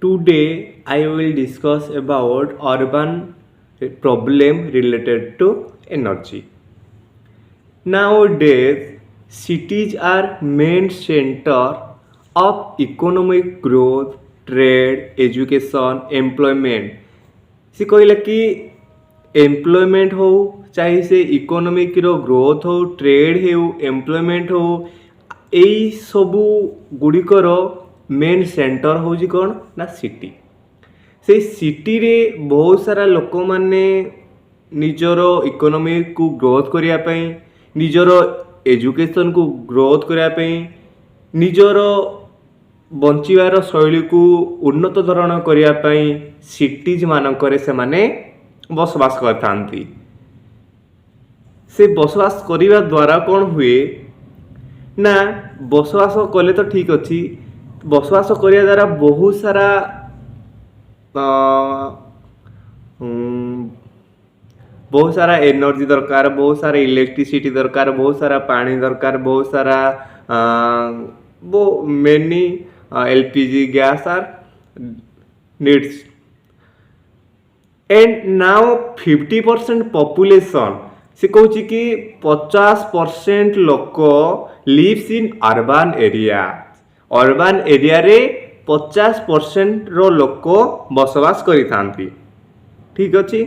Today I will discuss about urban problem related to energy. Nowadays, cities are main center of economic growth, trade, education, employment. ସେ କହିଲା କି employment ହଉ ଚାहे ସେ ଇକୋନୋମିକ୍ର growth ହଉ trade ହେଉ employment ହଉ ଏଇ ସବୁ ଗୁଡ଼ିକର ମେନ୍ ସେଣ୍ଟର ହେଉଛି କ'ଣ ନା ସିଟି। ସେଇ ସିଟିରେ ବହୁତ ସାରା ଲୋକମାନେ ନିଜର ଇକୋନୋମିକୁ ଗ୍ରୋଥ୍ କରିବା ପାଇଁ ନିଜର ଏଜୁକେସନ୍କୁ ଗ୍ରୋଥ୍ କରିବା ପାଇଁ ନିଜର ବଞ୍ଚିବାର ଶୈଳୀକୁ ଉନ୍ନତ ଧରଣ କରିବା ପାଇଁ ସିଟିଜ୍ ମାନଙ୍କରେ ସେମାନେ ବସବାସ କରିଥାନ୍ତି। ସେ ବସବାସ କରିବା ଦ୍ୱାରା କ'ଣ ହୁଏ ନା ବସବାସ କଲେ ତ ଠିକ୍ ଅଛି, ବସବାସ କରିବା ଦ୍ୱାରା ବହୁତ ସାରା बहुत सारा एनर्जी दरकार, बहुत सारा इलेक्ट्रिसिटी दरकार, बहुत सारा पानी दरकार, बहुत सारा many LPG gas are needs and now 50% population से कहूँ कि 50% लोक lives in urban area. Urban area रे 50% रो लोक बसवास करिथांती। ठीक अच्छी।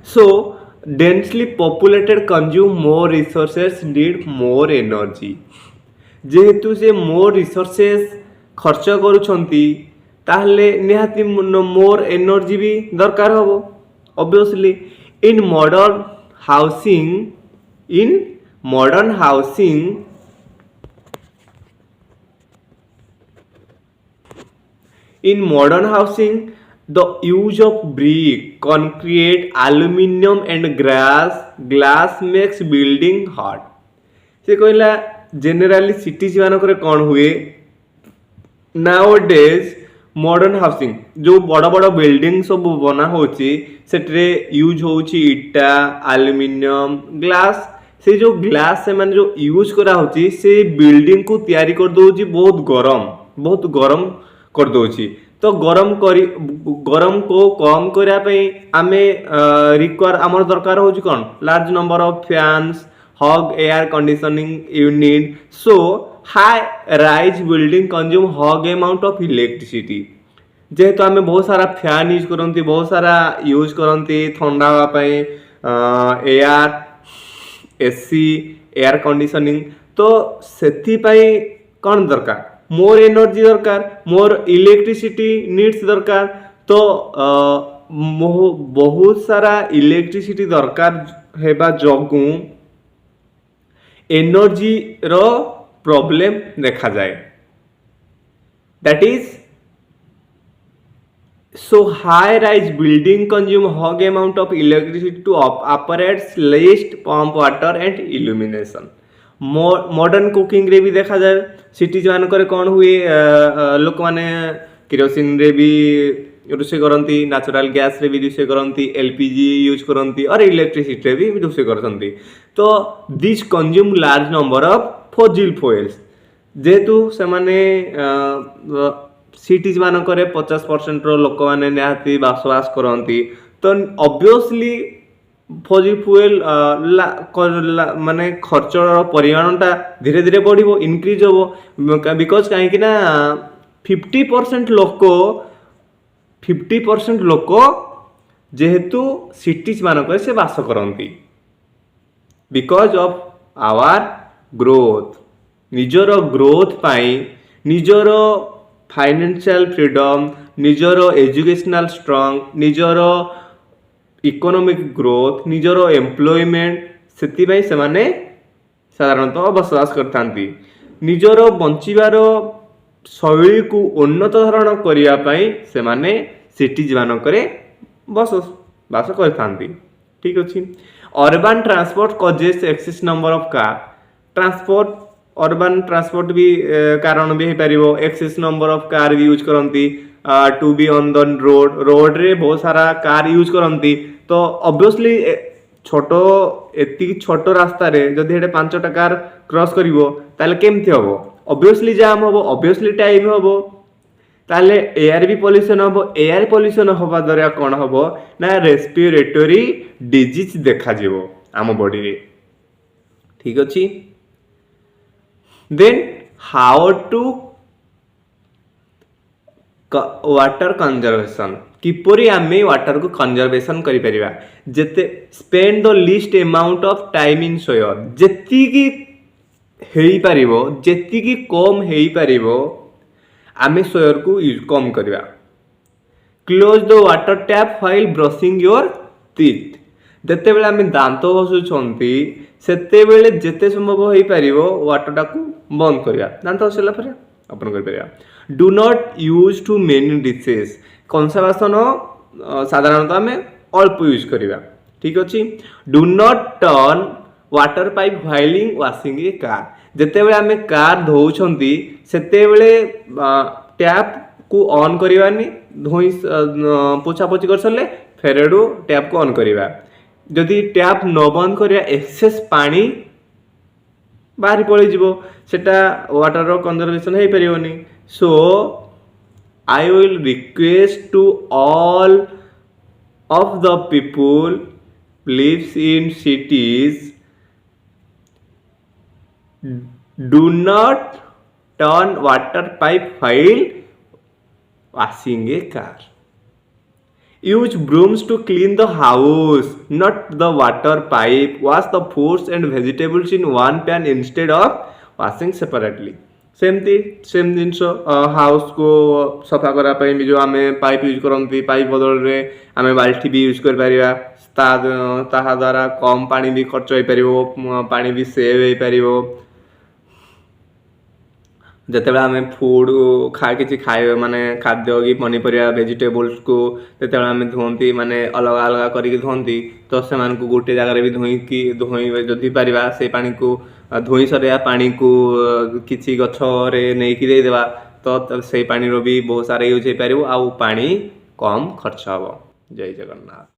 So densely populated consume more resources, need more energy. जेहेतु से more resources खर्च करुछंती ताहले निहाती more energy भी दरकार हबो। Obviously in modern housing the use of brick, concrete, aluminium and glass makes building hard. से कहला generally cities मानकरे कौन हुए nowadays modern housing जो बड़ा बड़ा बिल्डिंग सब बना होची सेटरे यूज होची इटा, aluminium, glass। से जो ग्लास से मान जो यूज करा होची से बिल्डिंग को तैयारी कर दोची बहुत गरम कर दोची। तो गरम को कम करने आमे रिक्वायर आमर दरकार होची कौन large number of fans, huge air conditioning unit. So high rise building consume huge amount of electricity. जेहेतु आमे बहुत सारा फैन यूज करती, बहुत सारा यूज करती ठंडा होगापाई एयर एसी एयर कंडीशनिंग। तो सेथिपाई कौन दरकार मोर एनर्जी दरकार, मोर इलेक्ट्रिसिटी नीड्स दरकार। तो बहुत सारा इलेक्ट्रिसिटी दरकार हेबा जोगु एनर्जी रो प्रॉब्लम देखा जाए। That is so high rise building consume hog amount of electricity to operate least pump water and illumination। Modern cooking रे भी देखा जाए सिटीज मानकर कौन हुए लोक माने केरोसिन रे भी रोषे करती, नेचुरल गैस रे भी रोषे करती, एलपीजी यूज करती और इलेक्ट्रिसिटी रे भी रोषे करती। तो this consume large number of fossil fuels. जेहेतु से माने सिटीज मानकर 50% रो लोक माने निहाती बसवास करती। तो ऑब्वियसली फॉसिल फ्यूएल माने खर्च परिमाणटा धीरे धीरे बढ़िबो, इनक्रीज होबो। बिकॉज कहीं ना 50% लोक जेहेतु सिटीज मानकर से बास करती बिकॉज ऑफ आवर ग्रोथ। निजर ग्रोथ पाई निजर फाइनेंशियल फ्रीडम, निजर एजुकेशनल स्ट्रंग, निजर इकोनॉमिक ग्रोथ, निजर एम्प्लॉयमेंट से साधारणतः बसवास करथांती। निजर बंचिबार शैली को उन्नत धरण करने से माने सिटीज मानकरे बसवास करथांती। ठीक अच्छी। Urban transport causes excess number of car. Transport urban transport भी कारण भी हो एक्सेस नंबर ऑफ कार भी यूज करती to be on the road रे बहुत सारा कार यूज करती। तो ऑब्वियसली छोट रास्ता रे जदि हेटे 5टा कार क्रॉस करिवो ताले केमथि हबो, ऑब्वियसली जाम हबो, ऑब्वियसली टाइम हबो। ताहले एयर भी पॉल्यूशन हम एयर पॉल्यूशन हवा द्वारा कौन हम ना रेस्पिरेटरी डिजीज देखा जीवो आम बॉडी रे ठीक अच्छी then how to water conservation किपरि आमे वाटर को कंजर्वेशन करि परिबा जेते spend the least amount of time in shower जेति की हेई परिबो जेति की कम हेई परिबो आमे सोयर को यूज कम करवा close the water tap while brushing your teeth जेते बेले आमे दांत घसुछंती सेते बेले जेते संभव होई परिबो वाटर टाकू बंद करवा दांत घसला पर अपन कर परिबा do not use too many dishes कंसा बासन साधारणतः आमे अल्प यूज करवा ठीक अच्छी do not turn water pipe व्हाइलिंग वाशिंग ए कार जेते बेले आमे कार धोउछंती सेते बेले टैप को ऑन करवानी धोई पोछा पोछी कर सरले फेरेडू टैप को ऑन करवा जदि टैप न बंद करवा एक्सेस पानी बाहरी पड़े जीवो सेटा वाटर कंजर्वेशन हो पारिबनी so I will request to all of the people lives in cities do not turn water pipe while washing a car. Use brooms to clean the house, not the water pipe. Wash the fruits and vegetables in one pan instead of washing separately. सेमती same जिनस house को सफा करने भी जो आम pipe use करती pipe बदल में आम बाल्टी भी यूज कर द्वारा कम पानी भी खर्च हो पार पानी भी सेव हो पार जिते आम फूड कि खाए माने खाद्य कि पनीपरिया वेजिटेबल्स को जिते आम धुंती माने अलग अलग करके धुंती तो से गोटे जगह भी धोई जदि पारिबा से पानी को धोई सरिया पानी को किसी गछरे नहीं कि देदेबा तो से पानी भी बहुत सारा यूज हो पार आउ पानी कम खर्च हम जय जगन्नाथ।